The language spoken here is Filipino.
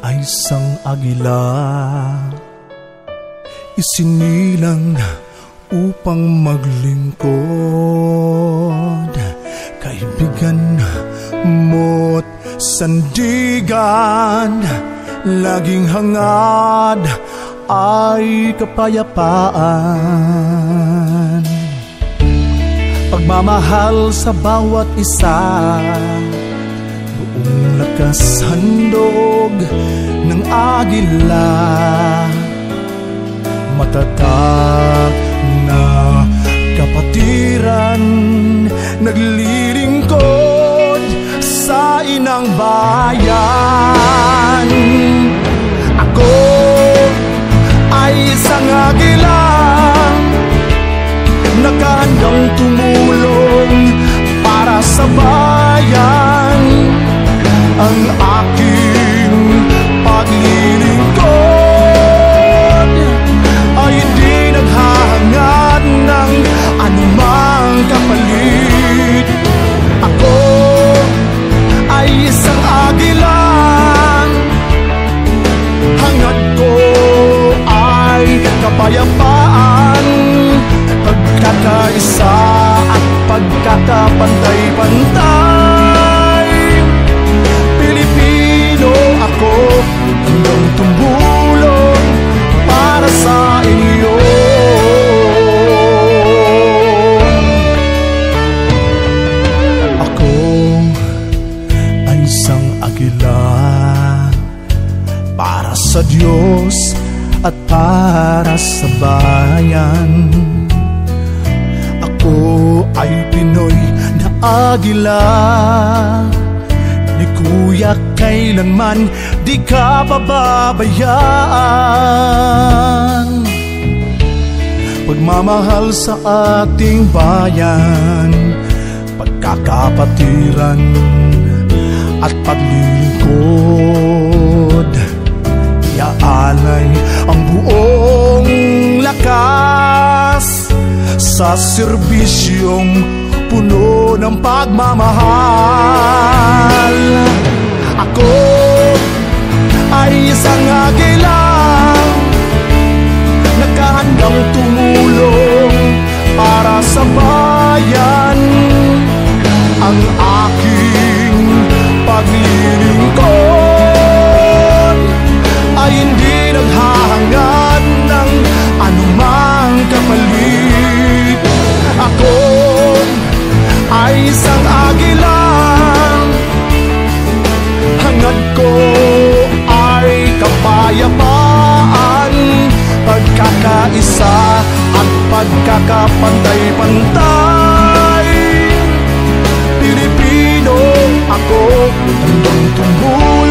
ay isang agila, isinilang upang maglingkod. Kaibigan mo't sandigan, laging hangad ay kapayapaan. Pagmamahal sa bawat isa, buong lakas handog ng agila, matatag na kapatiran, naglilingkod sa inang bayan. Ako ay isang agila, nakahandang tumulong para sa bayan. Ang aking paglilingkod ay di naghahangad ng anumang kapalit. Ako ay isang agila, hangad ko ay kapayapaan, pagkakaisa at pagkakapantay-pantay. Pilipino ako, hanggang tumulong para sa inyo. Ako ay isang agila, para sa Diyos at para sa bayan. Ako ay Pinoy na agila, ni Kuya kailanman di ka pababayaan. Pagmamahal sa ating bayan, pagkakapatiran at paglilingkod, iaalay ang buong lakas sa serbisyong puno ng pagmamahal. Ako ay isang agila, nakahandang tumulong para sa bayan. Ang aking paglilingkod ay hindi naghahangad ng anumang kapalit. Ako ay isang agila, hangad ko ay kapayapaan, pagkakaisa at pagkakapantay-pantay. Pilipino ako, handang tumulong